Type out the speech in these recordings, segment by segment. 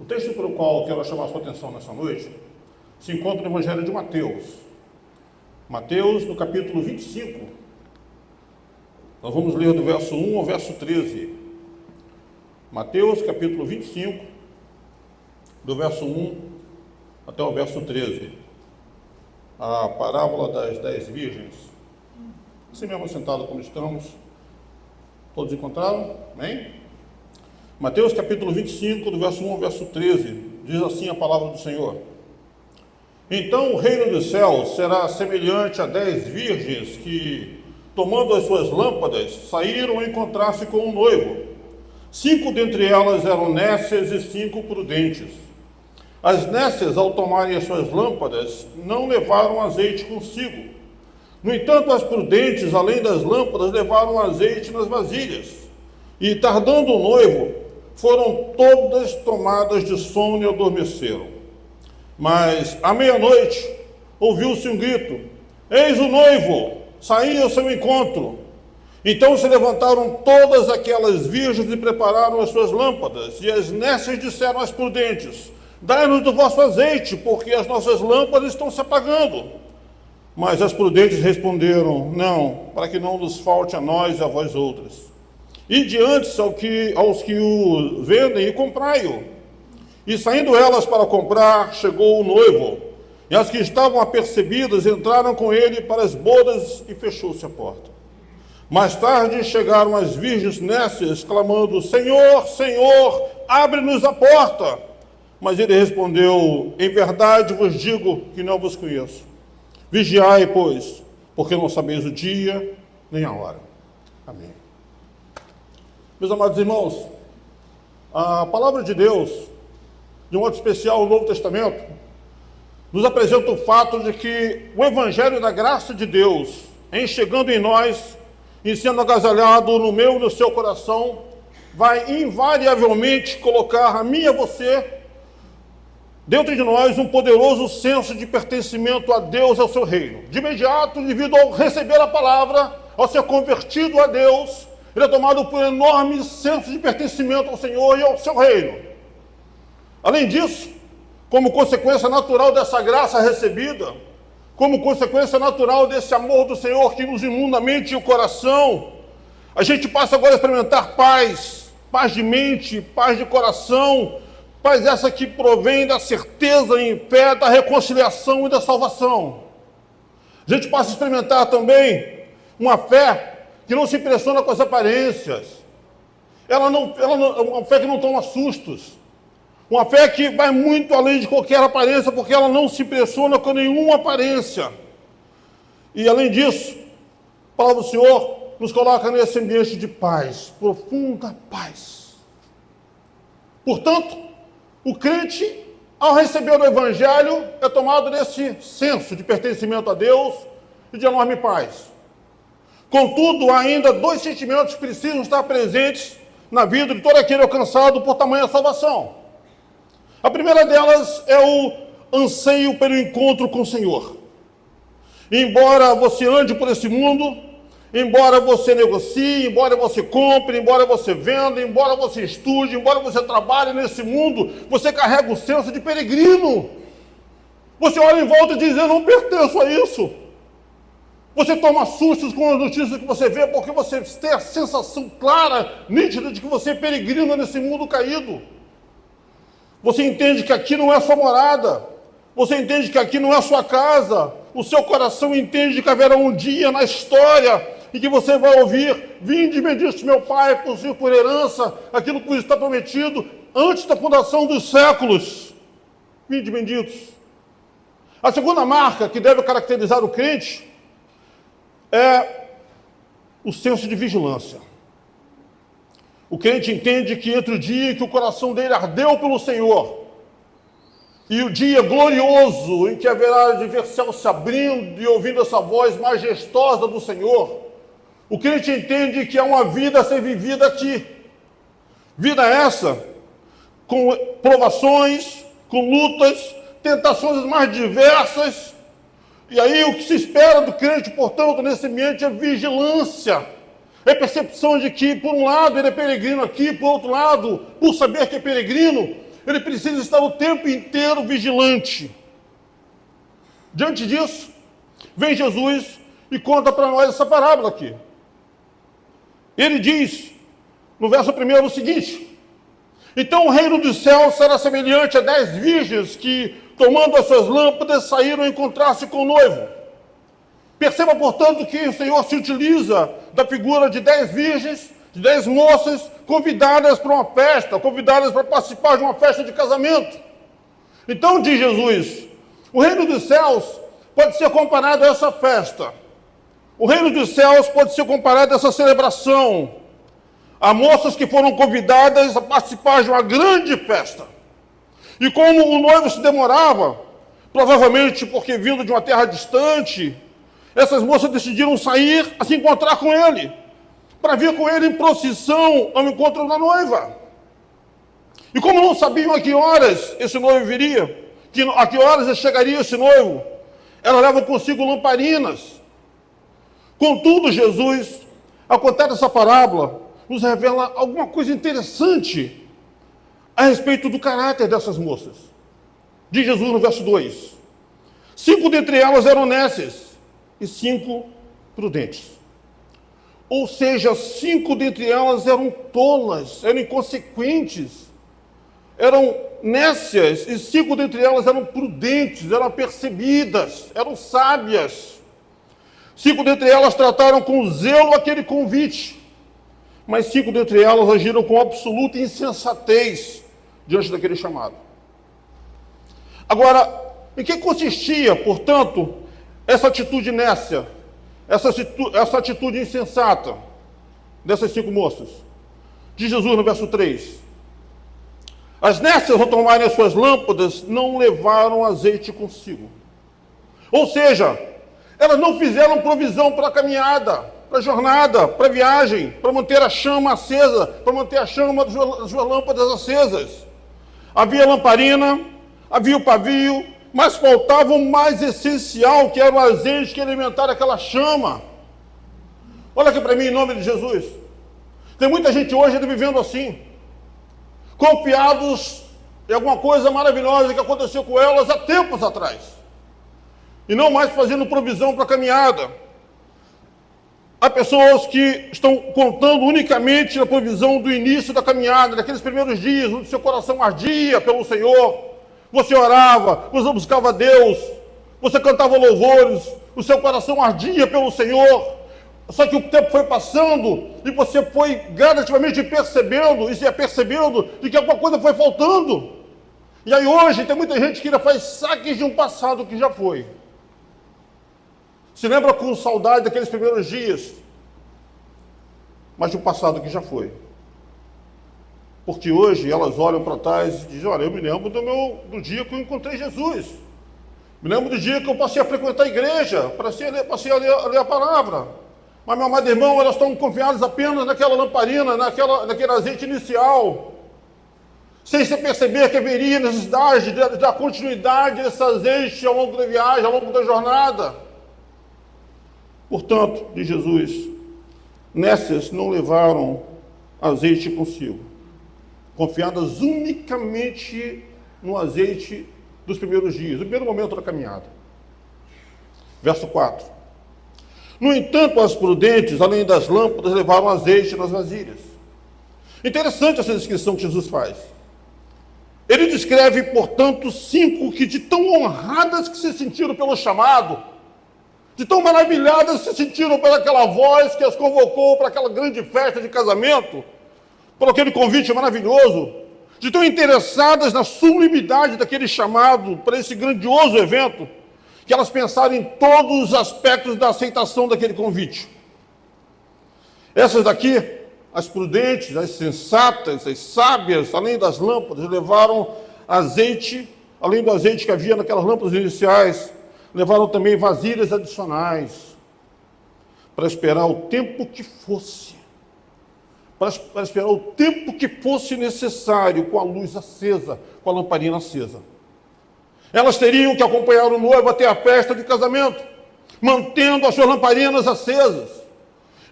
O texto pelo qual eu quero chamar a sua atenção nessa noite se encontra no Evangelho de Mateus. Mateus, no capítulo 25. Nós vamos ler do verso 1 ao verso 13. Mateus, capítulo 25, do verso 1 até o verso 13. A parábola das 10 virgens. Assim mesmo sentado como estamos. Todos encontraram? Amém? Mateus capítulo 25, do verso 1 ao verso 13, diz assim a palavra do Senhor. Então o reino dos céus será semelhante a 10 virgens que, tomando as suas lâmpadas, saíram encontrar-se com um noivo. 5 dentre elas eram nécias e 5 prudentes. As nécias, ao tomarem as suas lâmpadas, não levaram azeite consigo. No entanto, as prudentes, além das lâmpadas, levaram azeite nas vasilhas. E, tardando o noivo, foram todas tomadas de sono e adormeceram. Mas, à meia-noite, ouviu-se um grito: eis o noivo, saí ao seu encontro. Então se levantaram todas aquelas virgens e prepararam as suas lâmpadas. E as nécias disseram às prudentes: dai-nos do vosso azeite, porque as nossas lâmpadas estão se apagando. Mas as prudentes responderam: não, para que não nos falte a nós e a vós outras. E diante aos que o vendem e comprai-o. E saindo elas para comprar, chegou o noivo. E as que estavam apercebidas entraram com ele para as bodas e fechou-se a porta. Mais tarde chegaram as virgens nécias, clamando: Senhor, Senhor, abre-nos a porta. Mas ele respondeu: em verdade vos digo que não vos conheço. Vigiai, pois, porque não sabeis o dia nem a hora. Amém. Meus amados irmãos, a palavra de Deus, de um modo especial o Novo Testamento, nos apresenta o fato de que o Evangelho da graça de Deus, em chegando em nós e sendo agasalhado no meu e no seu coração, vai invariavelmente colocar a mim e a você, dentro de nós, um poderoso senso de pertencimento a Deus e ao seu reino. De imediato, devido ao receber a palavra, ao ser convertido a Deus, ele é tomado por um enorme senso de pertencimento ao Senhor e ao seu reino. Além disso, como consequência natural dessa graça recebida, como consequência natural desse amor do Senhor que nos inunda a mente e o coração, a gente passa agora a experimentar paz, paz de mente, paz de coração, paz essa que provém da certeza em fé da reconciliação e da salvação. A gente passa a experimentar também uma fé que não se impressiona com as aparências. Uma fé que não toma sustos. Uma fé que vai muito além de qualquer aparência, porque ela não se impressiona com nenhuma aparência. E além disso, a palavra do Senhor nos coloca nesse ambiente de paz, profunda paz. Portanto, o crente, ao receber o Evangelho, é tomado desse senso de pertencimento a Deus e de enorme paz. Contudo, há ainda dois sentimentos que precisam estar presentes na vida de todo aquele alcançado por tamanha salvação. A primeira delas é o anseio pelo encontro com o Senhor. Embora você ande por esse mundo, embora você negocie, embora você compre, embora você venda, embora você estude, embora você trabalhe nesse mundo, você carrega o senso de peregrino. Você olha em volta e diz: eu não pertenço a isso. Você toma sustos com as notícias que você vê, porque você tem a sensação clara, nítida, de que você é peregrino nesse mundo caído. Você entende que aqui não é sua morada. Você entende que aqui não é sua casa. O seu coração entende que haverá um dia na história em que você vai ouvir: vinde, bendito meu Pai, por herança, aquilo que vos está prometido antes da fundação dos séculos. Vinde, benditos. A segunda marca que deve caracterizar o crente é o senso de vigilância. O crente entende que entre o dia em que o coração dele ardeu pelo Senhor e o dia glorioso em que haverá de ver céu se abrindo e ouvindo essa voz majestosa do Senhor, o crente entende que há uma vida a ser vivida aqui. Vida essa com provações, com lutas, tentações mais diversas. E aí o que se espera do crente, portanto, nesse ambiente é vigilância. É percepção de que, por um lado, ele é peregrino aqui, por outro lado, por saber que é peregrino, ele precisa estar o tempo inteiro vigilante. Diante disso, vem Jesus e conta para nós essa parábola aqui. Ele diz, no verso 1 o seguinte: então o reino dos céus será semelhante a 10 virgens que, tomando as suas lâmpadas, saíram a encontrar-se com o noivo. Perceba, portanto, que o Senhor se utiliza da figura de 10 virgens, de 10 moças convidadas para uma festa, convidadas para participar de uma festa de casamento. Então, diz Jesus, o reino dos céus pode ser comparado a essa festa. O reino dos céus pode ser comparado a essa celebração. Há moças que foram convidadas a participar de uma grande festa. E como o noivo se demorava, provavelmente porque vindo de uma terra distante, essas moças decidiram sair a se encontrar com ele, para vir com ele em procissão ao encontro da noiva. E como não sabiam a que horas esse noivo viria, a que horas chegaria esse noivo, elas levam consigo lamparinas. Contudo, Jesus, ao contar essa parábola, nos revela alguma coisa interessante a respeito do caráter dessas moças. Diz Jesus no verso 2: 5 dentre elas eram nécias e 5 prudentes. Ou seja, 5 dentre elas eram tolas, eram inconsequentes, eram nécias, e 5 dentre elas eram prudentes, eram apercebidas, eram sábias. 5 dentre elas trataram com zelo aquele convite, mas 5 dentre elas agiram com absoluta insensatez diante daquele chamado. Agora, em que consistia, portanto, essa atitude nécia, essa atitude insensata dessas 5 moças? Diz Jesus no verso 3: as nécias, ao tomarem as suas lâmpadas, não levaram azeite consigo. Ou seja, elas não fizeram provisão para a caminhada, para a jornada, para a viagem, para manter a chama acesa, para manter a chama das suas lâmpadas acesas. Havia lamparina, havia o pavio, mas faltava o mais essencial, que era o azeite que alimentava aquela chama. Olha aqui para mim, em nome de Jesus. Tem muita gente hoje vivendo assim, confiados em alguma coisa maravilhosa que aconteceu com elas há tempos atrás, e não mais fazendo provisão para a caminhada. Há pessoas que estão contando unicamente a provisão do início da caminhada, daqueles primeiros dias, onde seu coração ardia pelo Senhor. Você orava, você buscava Deus, você cantava louvores, o seu coração ardia pelo Senhor. Só que o tempo foi passando e você foi gradativamente percebendo, e se apercebendo de que alguma coisa foi faltando. E aí hoje tem muita gente que ainda faz saques de um passado que já foi. Se lembra com saudade daqueles primeiros dias, mas de um passado que já foi. Porque hoje elas olham para trás e dizem: olha, eu me lembro do dia que eu encontrei Jesus. Me lembro do dia que eu passei a frequentar a igreja, passei a ler a palavra. Mas, meu amado irmão, elas estão confiadas apenas naquela lamparina, naquele azeite inicial, sem se perceber que haveria necessidade da continuidade desse azeite ao longo da viagem, ao longo da jornada. Portanto, diz Jesus, nécias não levaram azeite consigo, confiadas unicamente no azeite dos primeiros dias, do primeiro momento da caminhada. Verso 4. No entanto, as prudentes, além das lâmpadas, levaram azeite nas vasilhas. Interessante essa descrição que Jesus faz. Ele descreve, portanto, 5 que de tão honradas que se sentiram pelo chamado, de tão maravilhadas se sentiram pelaquela voz que as convocou para aquela grande festa de casamento, por aquele convite maravilhoso, de tão interessadas na sublimidade daquele chamado para esse grandioso evento, que elas pensaram em todos os aspectos da aceitação daquele convite. Essas daqui, as prudentes, as sensatas, as sábias, além das lâmpadas, levaram azeite, além do azeite que havia naquelas lâmpadas iniciais, levaram também vasilhas adicionais, para esperar o tempo que fosse, para esperar o tempo que fosse necessário, com a luz acesa, com a lamparina acesa. Elas teriam que acompanhar o noivo até a festa de casamento, mantendo as suas lamparinas acesas.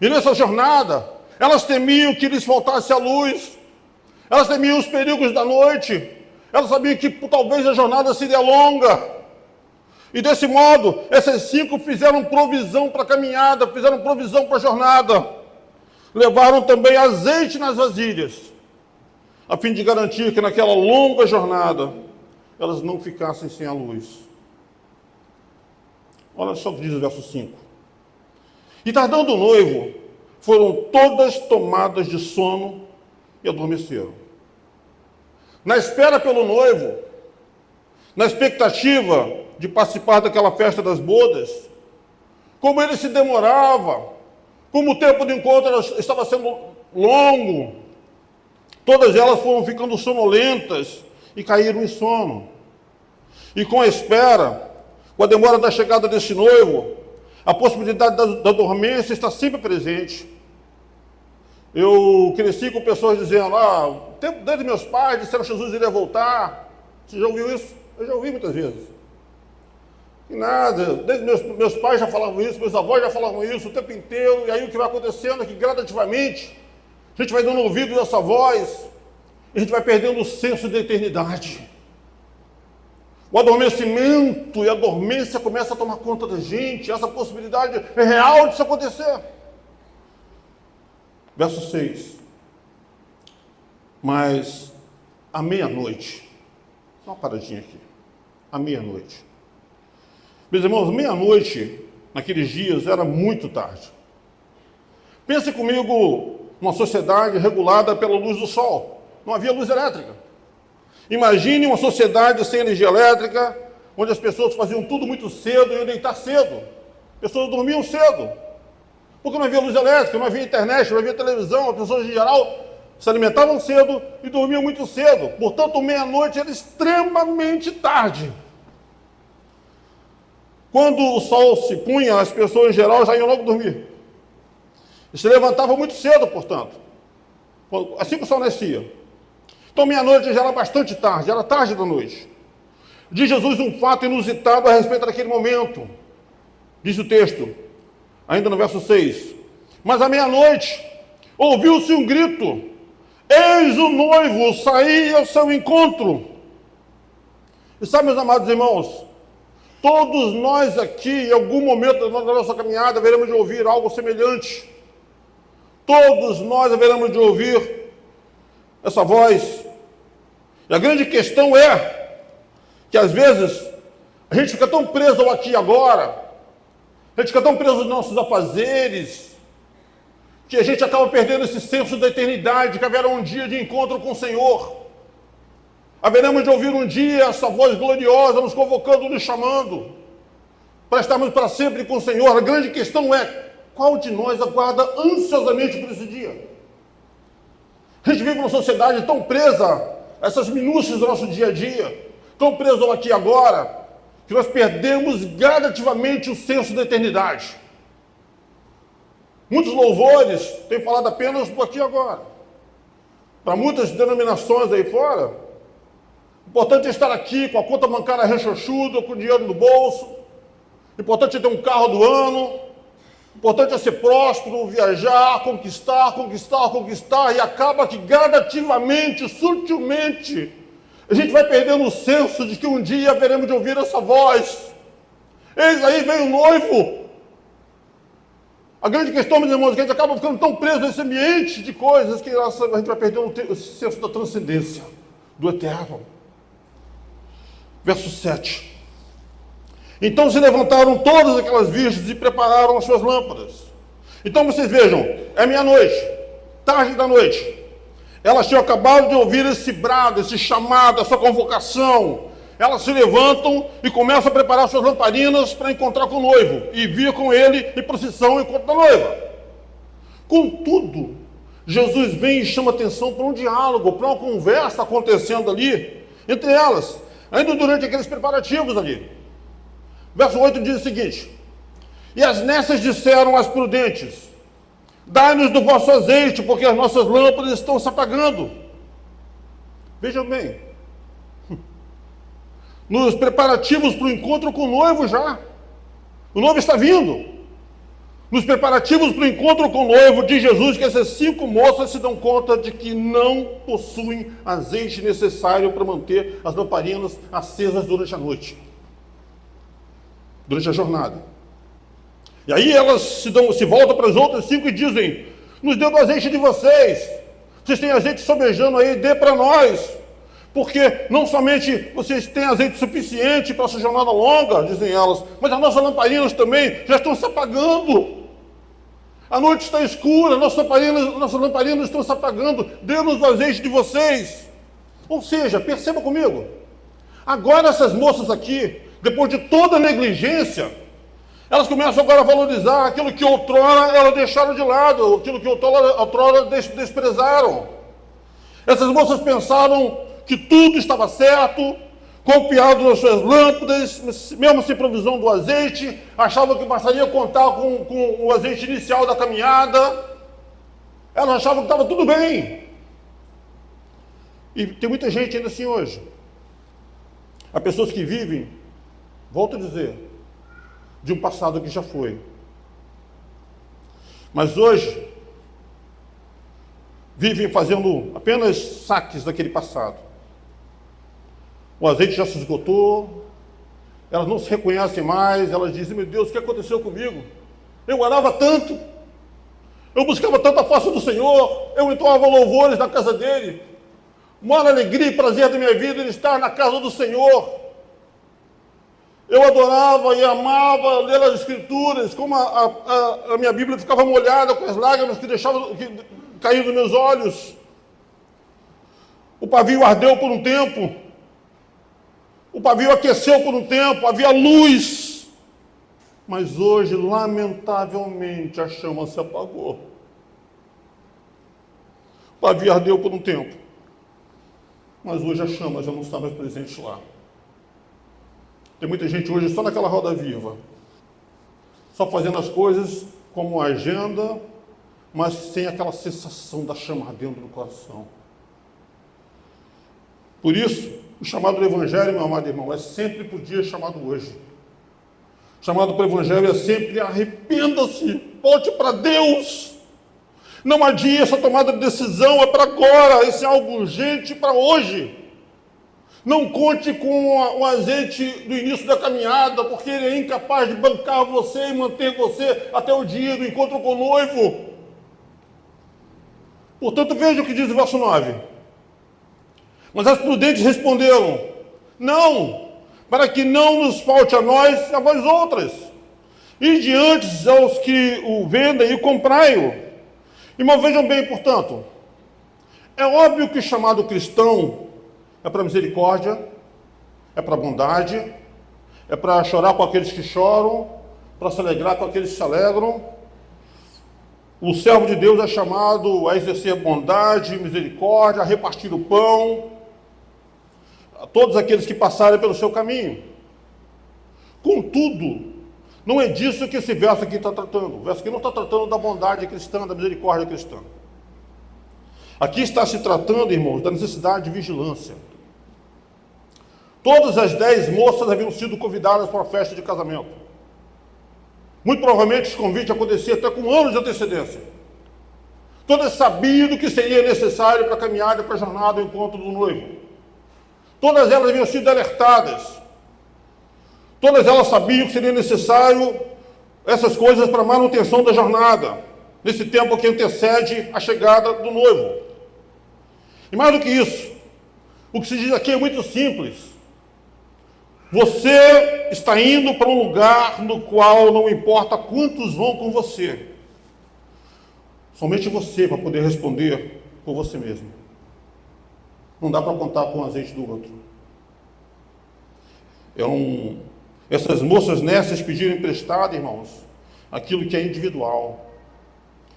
E nessa jornada, elas temiam que lhes faltasse a luz, elas temiam os perigos da noite, Ela sabia que talvez a jornada seria longa. E desse modo, essas 5 fizeram provisão para a caminhada, fizeram provisão para a jornada. Levaram também azeite nas vasilhas, a fim de garantir que naquela longa jornada, elas não ficassem sem a luz. Olha só o que diz o verso 5. E tardando o noivo, foram todas tomadas de sono e adormeceram. Na espera pelo noivo, na expectativa de participar daquela festa das bodas, como ele se demorava, como o tempo de encontro estava sendo longo, todas elas foram ficando sonolentas e caíram em sono. E com a espera, com a demora da chegada desse noivo, a possibilidade da dormência está sempre presente. Eu cresci com pessoas dizendo, o tempo desde meus pais disseram que Jesus iria voltar. Você já ouviu isso? Eu já ouvi muitas vezes. E nada, desde meus pais já falavam isso, meus avós já falavam isso o tempo inteiro, e aí o que vai acontecendo é que gradativamente a gente vai dando ouvido a essa voz, e a gente vai perdendo o senso da eternidade. O adormecimento e a dormência começa a tomar conta da gente, essa possibilidade é real de isso acontecer. Verso 6. Mas à meia-noite, dá uma paradinha aqui, à meia-noite. Meus irmãos, meia-noite, naqueles dias, era muito tarde. Pense comigo numa sociedade regulada pela luz do sol. Não havia luz elétrica. Imagine uma sociedade sem energia elétrica, onde as pessoas faziam tudo muito cedo e iam deitar cedo. As pessoas dormiam cedo. Porque não havia luz elétrica, não havia internet, não havia televisão, as pessoas em geral se alimentavam cedo e dormiam muito cedo. Portanto, meia-noite era extremamente tarde. Quando o sol se punha, as pessoas em geral já iam logo dormir. E se levantavam muito cedo, portanto, assim que o sol nascia. Então, meia-noite já era bastante tarde, era tarde da noite. Diz Jesus um fato inusitado a respeito daquele momento. Diz o texto, ainda no verso 6. Mas à meia-noite, ouviu-se um grito. Eis o noivo, saí ao seu encontro. E sabe, meus amados irmãos, todos nós aqui, em algum momento da nossa caminhada, haveremos de ouvir algo semelhante. Todos nós haveremos de ouvir essa voz. E a grande questão é que, às vezes, a gente fica tão preso ao aqui e agora, a gente fica tão preso aos nossos afazeres, que a gente acaba perdendo esse senso da eternidade, que haverá um dia de encontro com o Senhor. Haveremos de ouvir um dia essa voz gloriosa nos convocando, nos chamando, para estarmos para sempre com o Senhor. A grande questão é, qual de nós aguarda ansiosamente por esse dia? A gente vive numa sociedade tão presa a essas minúcias do nosso dia a dia, tão preso ao aqui e agora, que nós perdemos gradativamente o senso da eternidade. Muitos louvores têm falado apenas do aqui e agora. Para muitas denominações aí fora, o importante é estar aqui com a conta bancária rechochuda, com o dinheiro no bolso. O importante é ter um carro do ano. O importante é ser próspero, viajar, conquistar. E acaba que gradativamente, sutilmente, a gente vai perdendo o senso de que um dia haveremos de ouvir essa voz. Eis aí vem o noivo. A grande questão, meus irmãos, é que a gente acaba ficando tão preso nesse ambiente de coisas que a gente vai perdendo o senso da transcendência, do eterno. Verso 7. Então se levantaram todas aquelas virgens e prepararam as suas lâmpadas. Então vocês vejam, é meia-noite, tarde da noite. Elas tinham acabado de ouvir esse brado, esse chamado, essa convocação. Elas se levantam e começam a preparar suas lamparinas para encontrar com o noivo e vir com ele em procissão ao encontro da noiva. Contudo, Jesus vem e chama atenção para um diálogo, para uma conversa acontecendo ali entre elas, ainda durante aqueles preparativos ali. Verso 8 diz o seguinte: e as nessas disseram às prudentes: dai-nos do vosso azeite, porque as nossas lâmpadas estão se apagando. Vejam bem, nos preparativos para o encontro com o noivo já. O noivo está vindo. nos preparativos para o encontro com o noivo de Jesus, que essas 5 moças se dão conta de que não possuem azeite necessário para manter as lamparinas acesas durante a noite, durante a jornada. E aí elas se voltam para as outras 5 e dizem: nos dê do azeite de vocês, vocês têm azeite sobejando aí, dê para nós, porque não somente vocês têm azeite suficiente para essa jornada longa, dizem elas, mas as nossas lamparinas também já estão se apagando. A noite está escura, nossas lamparinas estão se apagando, dê-nos o azeite de vocês. Ou seja, perceba comigo, agora essas moças aqui, depois de toda a negligência, elas começam agora a valorizar aquilo que outrora elas deixaram de lado, aquilo que outrora desprezaram. Essas moças pensaram que tudo estava certo, confiado nas suas lâmpadas, mesmo sem provisão do azeite, achavam que bastaria contar com o azeite inicial da caminhada, elas achavam que estava tudo bem. E tem muita gente ainda assim hoje. Há pessoas que vivem, volto a dizer, de um passado que já foi. Mas hoje, vivem fazendo apenas saques daquele passado. O azeite já se esgotou, elas não se reconhecem mais, elas dizem: meu Deus, o que aconteceu comigo? Eu orava tanto, eu buscava tanta face do Senhor, eu entoava louvores na casa dele, maior alegria e prazer da minha vida ele estar na casa do Senhor. Eu adorava e amava ler as Escrituras, como a minha Bíblia ficava molhada com as lágrimas que caíam dos meus olhos. O pavio ardeu por um tempo, o pavio aqueceu por um tempo, havia luz, mas hoje, lamentavelmente, a chama se apagou. O pavio ardeu por um tempo, mas hoje a chama já não está mais presente lá. Tem muita gente hoje só naquela roda viva, só fazendo as coisas como agenda, mas sem aquela sensação da chama ardendo no coração. Por isso, o chamado do Evangelho, meu amado irmão, é sempre para o dia chamado hoje. O chamado para o Evangelho é sempre: arrependa-se, volte para Deus. Não adie essa tomada de decisão, é para agora, esse é algo urgente para hoje. Não conte com o azeite do início da caminhada, porque ele é incapaz de bancar você e manter você até o dia do encontro com o noivo. Portanto, veja o que diz o verso 9. Mas as prudentes responderam: não, para que não nos falte a nós e a vós outras. E diante aos que o vendem e comprai-o. Irmão, vejam bem, portanto, é óbvio que o chamado cristão é para misericórdia, é para bondade, é para chorar com aqueles que choram, para se alegrar com aqueles que se alegram. O servo de Deus é chamado a exercer bondade, misericórdia, a repartir o pão a todos aqueles que passarem pelo seu caminho. Contudo, não é disso que esse verso aqui está tratando. O verso aqui não está tratando da bondade cristã, da misericórdia cristã. Aqui está se tratando, irmãos, da necessidade de vigilância. Todas as 10 moças haviam sido convidadas para a festa de casamento. Muito provavelmente esse convite acontecia até com anos de antecedência. Todas sabiam do que seria necessário para a caminhada, para a jornada, ao encontro do noivo. Todas elas haviam sido alertadas. Todas elas sabiam que seria necessário essas coisas para a manutenção da jornada, nesse tempo que antecede a chegada do noivo. E mais do que isso, o que se diz aqui é muito simples. Você está indo para um lugar no qual não importa quantos vão com você. Somente você vai poder responder por você mesmo. Não dá para contar com o azeite do outro. Essas moças nessas pediram emprestado, irmãos, aquilo que é individual.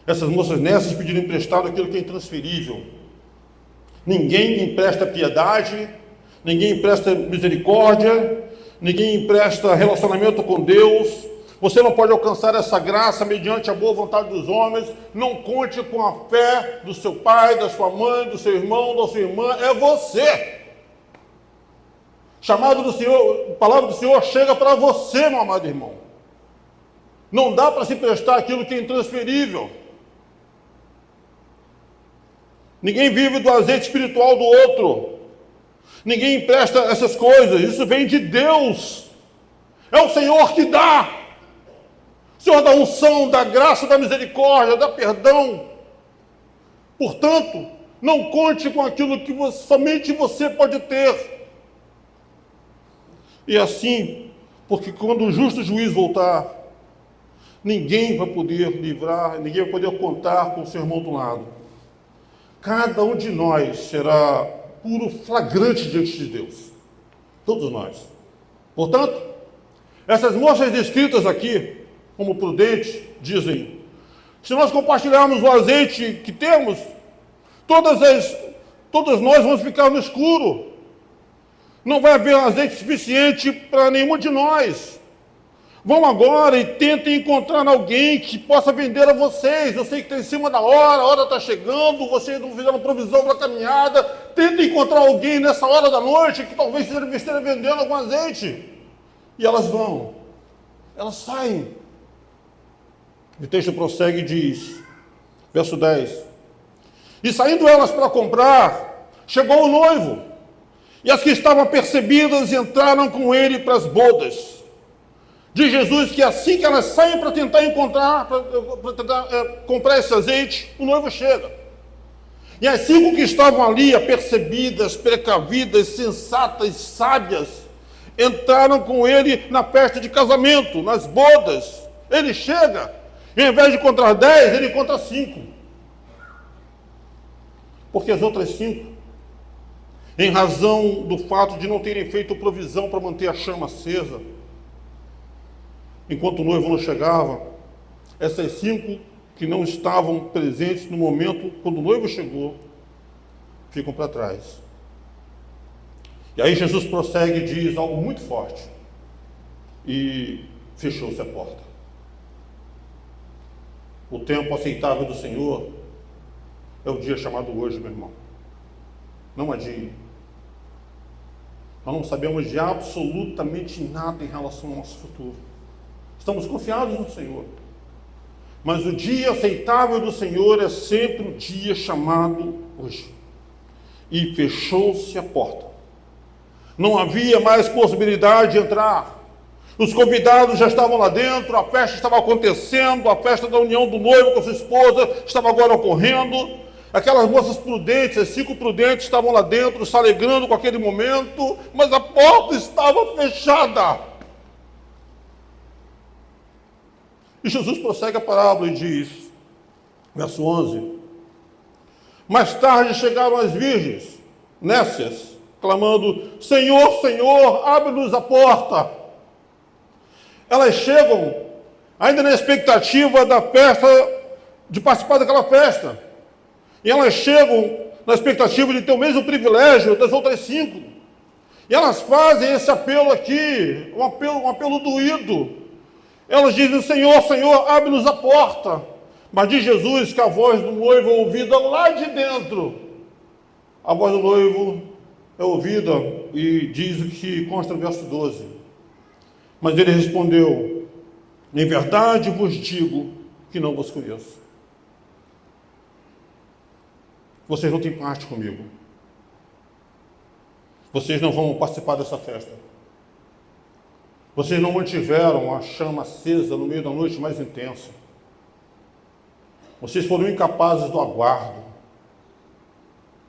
Essas moças nessas pediram emprestado aquilo que é intransferível. Ninguém empresta piedade, ninguém empresta misericórdia, ninguém empresta relacionamento com Deus. Você não pode alcançar essa graça mediante a boa vontade dos homens. Não conte com a fé do seu pai, da sua mãe, do seu irmão, da sua irmã. É você. Chamado do Senhor, a palavra do Senhor chega para você, meu amado irmão. Não dá para se prestar aquilo que é intransferível. Ninguém vive do azeite espiritual do outro. Ninguém empresta essas coisas. Isso vem de Deus. É o Senhor que dá. O Senhor da unção, da graça, da misericórdia, da perdão. Portanto, não conte com aquilo que somente você pode ter. E assim, porque quando o justo juiz voltar, ninguém vai poder livrar, ninguém vai poder contar com o seu irmão do lado. Cada um de nós será puro flagrante diante de Deus. Todos nós. Portanto, essas moças descritas aqui, como prudentes, dizem: se nós compartilharmos o azeite que temos, todas nós vamos ficar no escuro. Não vai haver azeite suficiente para nenhum de nós. Vão agora e tentem encontrar alguém que possa vender a vocês. Eu sei que está em cima da hora, a hora está chegando, vocês não fizeram provisão para a caminhada. Tentem encontrar alguém nessa hora da noite que talvez esteja vendendo algum azeite. E elas vão. Elas saem. O texto prossegue e diz, verso 10. E saindo elas para comprar, chegou o noivo. E as que estavam apercebidas entraram com ele para as bodas. Diz Jesus que assim que elas saem para tentar encontrar, para tentar comprar esse azeite, o noivo chega. E as 5 que estavam ali, apercebidas, precavidas, sensatas, sábias, entraram com ele na festa de casamento, nas bodas. Ele chega, e ao invés de encontrar 10, ele encontra 5. Porque as outras 5, em razão do fato de não terem feito provisão para manter a chama acesa, enquanto o noivo não chegava, essas 5 que não estavam presentes no momento quando o noivo chegou, ficam para trás. E aí Jesus prossegue e diz algo muito forte. E fechou-se a porta. O tempo aceitável do Senhor é o dia chamado hoje, meu irmão. Não adie. Nós não sabemos de absolutamente nada em relação ao nosso futuro. Estamos confiados no Senhor. Mas o dia aceitável do Senhor é sempre o dia chamado hoje. E fechou-se a porta. Não havia mais possibilidade de entrar. Os convidados já estavam lá dentro, a festa estava acontecendo, a festa da união do noivo com a sua esposa estava agora ocorrendo. Aquelas moças prudentes, as 5 prudentes estavam lá dentro, se alegrando com aquele momento, mas a porta estava fechada. E Jesus prossegue a parábola e diz, verso 11, mais tarde chegaram as virgens, nécias, clamando, Senhor, Senhor, abre-nos a porta. Elas chegam ainda na expectativa da festa, de participar daquela festa. E elas chegam na expectativa de ter o mesmo privilégio das outras 5. E elas fazem esse apelo aqui, um apelo doído. Elas dizem, Senhor, Senhor, abre-nos a porta. Mas diz Jesus que a voz do noivo é ouvida lá de dentro. A voz do noivo é ouvida e diz o que consta no verso 12. Mas ele respondeu, em verdade vos digo que não vos conheço. Vocês não têm parte comigo. Vocês não vão participar dessa festa. Vocês não mantiveram a chama acesa no meio da noite mais intensa. Vocês foram incapazes do aguardo.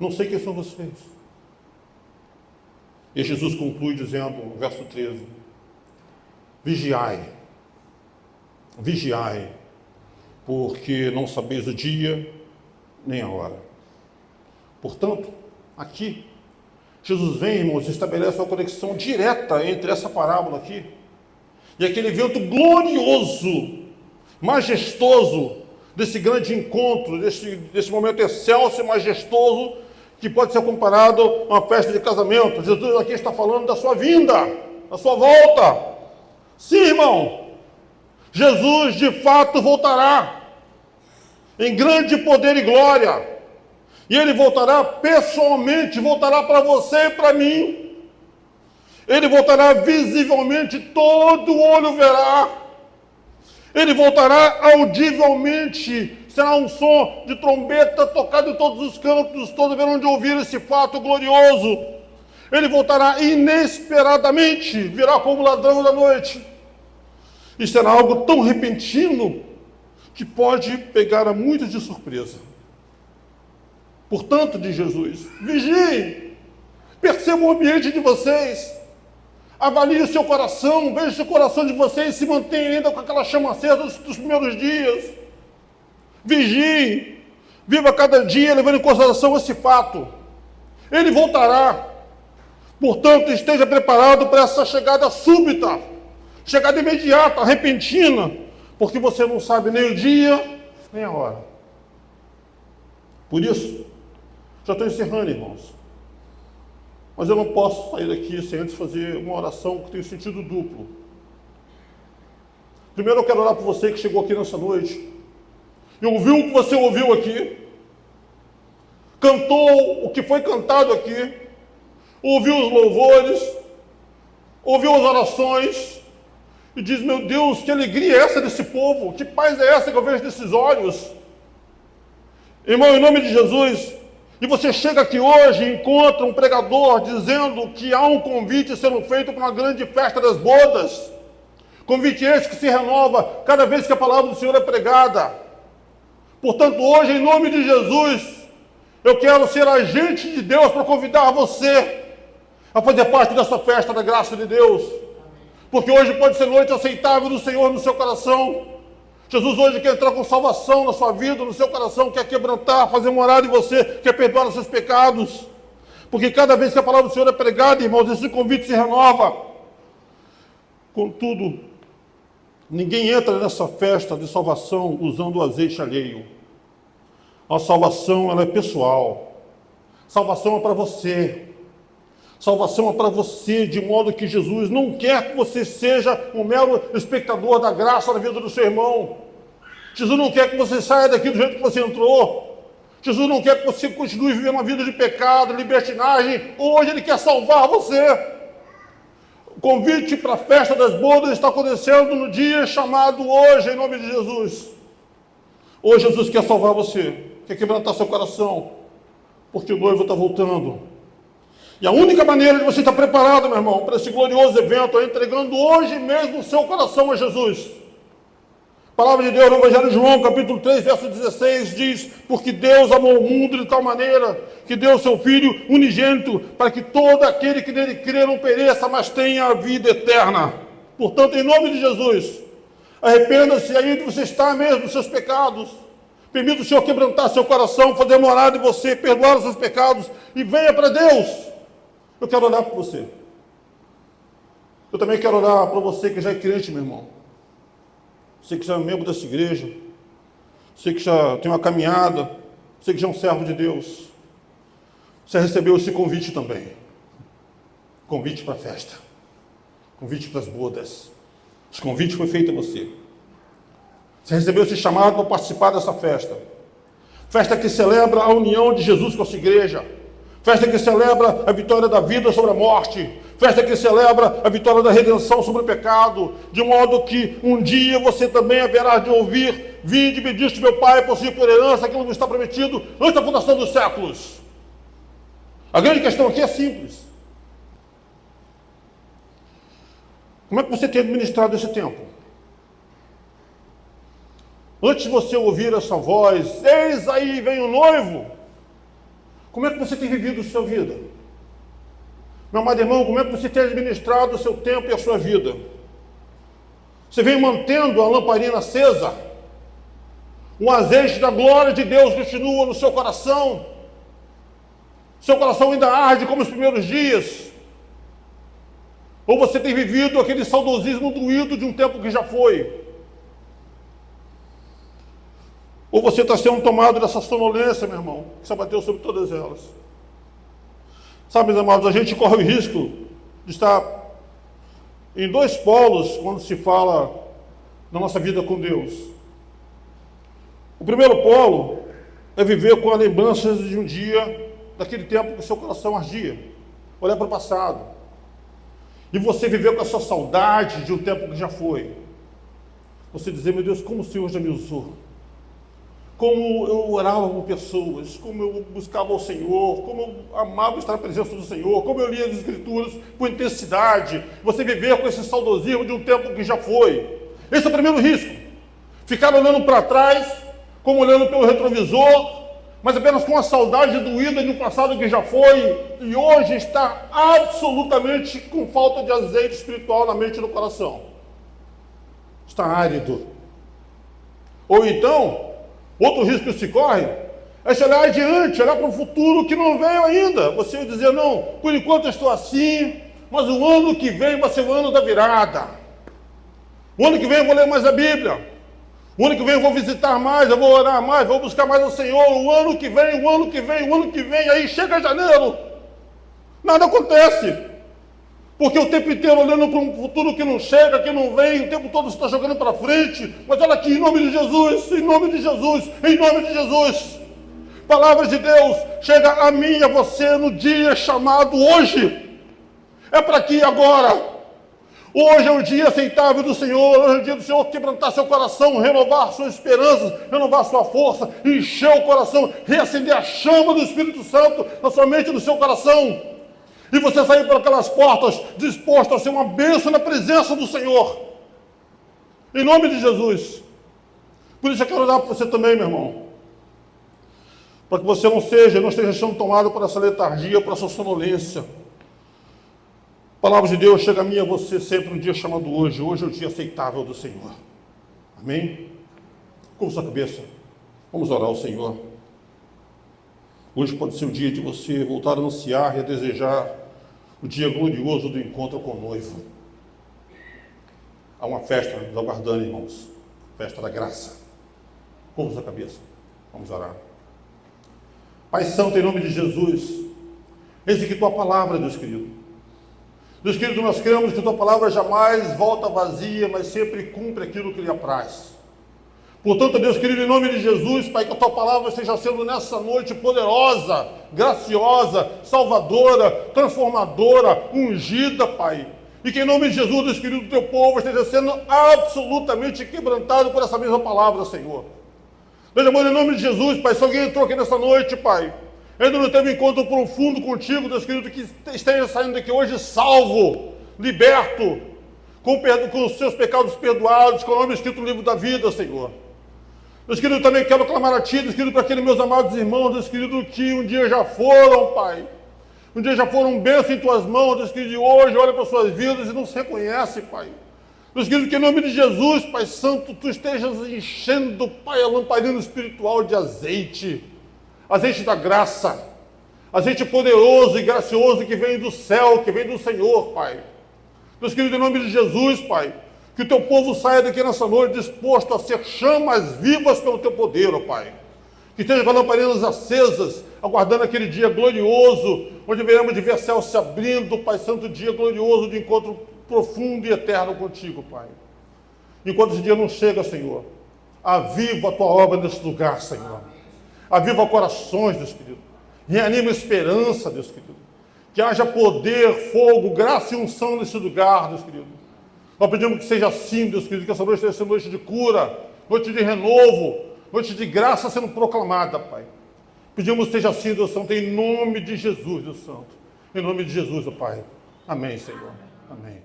Não sei quem são vocês. E Jesus conclui dizendo, verso 13, vigiai, vigiai, porque não sabeis o dia nem a hora. Portanto, aqui, Jesus vem, irmãos, e estabelece uma conexão direta entre essa parábola aqui e aquele evento glorioso, majestoso, desse grande encontro, desse momento excelso e majestoso, que pode ser comparado a uma festa de casamento. Jesus aqui está falando da sua vinda, da sua volta. Sim, irmão, Jesus de fato voltará, em grande poder e glória, e Ele voltará pessoalmente, voltará para você e para mim. Ele voltará visivelmente, todo olho verá. Ele voltará audivelmente, será um som de trombeta tocado em todos os cantos, todos verão de ouvir esse fato glorioso. Ele voltará inesperadamente, virá como ladrão da noite. E será algo tão repentino que pode pegar a muitos de surpresa. Portanto, diz Jesus, vigiem, percebam o ambiente de vocês, avalie o seu coração, veja se o coração de vocês se mantém ainda com aquela chama acesa dos primeiros dias. Vigiem, viva cada dia levando em consideração esse fato. Ele voltará. Portanto, esteja preparado para essa chegada súbita, chegada imediata, repentina, porque você não sabe nem o dia, nem a hora. Por isso, já estou encerrando, irmãos. Mas eu não posso sair daqui sem antes fazer uma oração que tem sentido duplo. Primeiro eu quero orar por você que chegou aqui nessa noite e ouviu o que você ouviu aqui, cantou o que foi cantado aqui, ouviu os louvores, ouviu as orações e diz, meu Deus, que alegria é essa desse povo, que paz é essa que eu vejo desses olhos. Irmão, em nome de Jesus, e você chega aqui hoje e encontra um pregador dizendo que há um convite sendo feito para uma grande festa das bodas, convite esse que se renova cada vez que a palavra do Senhor é pregada. Portanto, hoje, em nome de Jesus, eu quero ser agente de Deus para convidar você a fazer parte dessa festa da graça de Deus. Porque hoje pode ser noite aceitável do Senhor no seu coração. Jesus hoje quer entrar com salvação na sua vida, no seu coração, quer quebrantar, fazer morada em você, quer perdoar os seus pecados. Porque cada vez que a palavra do Senhor é pregada, irmãos, esse convite se renova. Contudo, ninguém entra nessa festa de salvação usando o azeite alheio. A salvação, ela é pessoal. Salvação é para você. Salvação é para você, de modo que Jesus não quer que você seja um mero espectador da graça na vida do seu irmão. Jesus não quer que você saia daqui do jeito que você entrou. Jesus não quer que você continue vivendo uma vida de pecado, libertinagem. Hoje Ele quer salvar você. O convite para a festa das bodas está acontecendo no dia chamado hoje, em nome de Jesus. Hoje Jesus quer salvar você, quer quebrantar seu coração, porque o noivo está voltando. E a única maneira de você estar preparado, meu irmão, para esse glorioso evento é entregando hoje mesmo o seu coração a Jesus. A palavra de Deus no Evangelho de João, capítulo 3, verso 16, diz, porque Deus amou o mundo de tal maneira que deu o seu Filho unigênito para que todo aquele que nele crê não pereça, mas tenha a vida eterna. Portanto, em nome de Jesus, arrependa-se aí de você estar mesmo dos seus pecados. Permita o Senhor quebrantar seu coração, fazer morada em você, perdoar os seus pecados e venha para Deus. Eu quero orar por você. Eu também quero orar para você que já é crente, meu irmão. Você que já é membro dessa igreja. Você que já tem uma caminhada. Você que já é um servo de Deus. Você recebeu esse convite também. Convite para a festa. Convite para as bodas. Esse convite foi feito a você. Você recebeu esse chamado para participar dessa festa. Festa que celebra a união de Jesus com a sua igreja. Festa que celebra a vitória da vida sobre a morte. Festa que celebra a vitória da redenção sobre o pecado. De modo que um dia você também haverá de ouvir: vinde, bendito meu Pai, possuir por herança aquilo que está prometido antes da fundação dos séculos. A grande questão aqui é simples. Como é que você tem administrado esse tempo? Antes de você ouvir essa voz, eis aí vem o noivo. Como é que você tem vivido a sua vida? Meu amado irmão, como é que você tem administrado o seu tempo e a sua vida? Você vem mantendo a lamparina acesa? O azeite da glória de Deus continua no seu coração? Seu coração ainda arde como os primeiros dias? Ou você tem vivido aquele saudosismo doído de um tempo que já foi? Ou você está sendo tomado dessa sonolência, meu irmão, que se abateu sobre todas elas? Sabe, meus amados, a gente corre o risco de estar em dois polos quando se fala na nossa vida com Deus. O primeiro polo é viver com as lembranças de um dia, daquele tempo que o seu coração ardia. Olhar para o passado. E você viver com essa saudade de um tempo que já foi. Você dizer, meu Deus, como o Senhor já me usou. Como eu orava por pessoas, como eu buscava o Senhor, como eu amava estar na presença do Senhor, como eu lia as Escrituras com intensidade. Você viver com esse saudosismo de um tempo que já foi. Esse é o primeiro risco. Ficar olhando para trás, como olhando pelo retrovisor, mas apenas com a saudade doída de um passado que já foi e hoje está absolutamente com falta de azeite espiritual na mente e no coração. Está árido. Ou então, outro risco que se corre é se olhar adiante, olhar para o futuro que não veio ainda. Você dizer, não, por enquanto eu estou assim, mas o ano que vem vai ser o ano da virada. O ano que vem eu vou ler mais a Bíblia. O ano que vem eu vou visitar mais, eu vou orar mais, vou buscar mais o Senhor. O ano que vem, o ano que vem, o ano que vem. Aí chega janeiro, nada acontece. Porque o tempo inteiro olhando para um futuro que não chega, que não vem, o tempo todo você está jogando para frente. Mas olha aqui, em nome de Jesus, em nome de Jesus, em nome de Jesus. Palavras de Deus, chega a mim e a você no dia chamado hoje. É para aqui agora. Hoje é o dia aceitável do Senhor, hoje é o dia do Senhor quebrantar seu coração, renovar suas esperanças, renovar sua força, encher o coração, reacender a chama do Espírito Santo na sua mente e no seu coração. E você sair por aquelas portas disposto a ser uma bênção na presença do Senhor. Em nome de Jesus. Por isso eu quero orar para você também, meu irmão. Para que você não esteja sendo tomado por essa letargia, por essa sonolência. A palavra de Deus chega a mim e a você sempre um dia chamado hoje. Hoje é o dia aceitável do Senhor. Amém? Curva sua cabeça. Vamos orar ao Senhor. Hoje pode ser o dia de você voltar a anunciar e a desejar o dia glorioso do encontro com o noivo. Há uma festa nos aguardando, irmãos. Festa da graça. Curva sua cabeça. Vamos orar. Pai Santo, em nome de Jesus, eis aqui tua palavra, Deus querido. Deus querido, nós cremos que tua palavra jamais volta vazia, mas sempre cumpre aquilo que lhe apraz. Portanto, Deus querido, em nome de Jesus, Pai, que a tua palavra esteja sendo nessa noite poderosa, graciosa, salvadora, transformadora, ungida, Pai. E que em nome de Jesus, Deus querido, o teu povo esteja sendo absolutamente quebrantado por essa mesma palavra, Senhor. Deus amor, em nome de Jesus, Pai, se alguém entrou aqui nessa noite, Pai, ainda não teve um encontro profundo contigo, Deus querido, que esteja saindo daqui hoje salvo, liberto, com os seus pecados perdoados, com o nome escrito no livro da vida, Senhor. Deus querido, também quero clamar a Ti, Deus querido, para aqueles meus amados irmãos, Deus querido, que um dia já foram, Pai. Um dia já foram bênção em Tuas mãos, Deus querido, de hoje olha para suas vidas e não se reconhece, Pai. Deus querido, que em nome de Jesus, Pai Santo, Tu estejas enchendo, Pai, a lamparina espiritual de azeite. Azeite da graça, azeite poderoso e gracioso que vem do céu, que vem do Senhor, Pai. Deus querido, em nome de Jesus, Pai, que o teu povo saia daqui nessa noite disposto a ser chamas vivas pelo teu poder, ó Pai. Que esteja com lamparinas acesas, aguardando aquele dia glorioso, onde veremos de ver céu se abrindo, Pai Santo, dia glorioso de encontro profundo e eterno contigo, Pai. Enquanto esse dia não chega, Senhor, aviva a tua obra nesse lugar, Senhor. Aviva corações, Deus querido. Reanima esperança, Deus querido. Que haja poder, fogo, graça e unção nesse lugar, Deus querido. Nós pedimos que seja assim, Deus querido, que essa noite seja noite de cura, noite de renovo, noite de graça sendo proclamada, Pai. Pedimos que seja assim, Deus Santo, em nome de Jesus, Deus Santo. Em nome de Jesus, ó Pai. Amém, Senhor. Amém.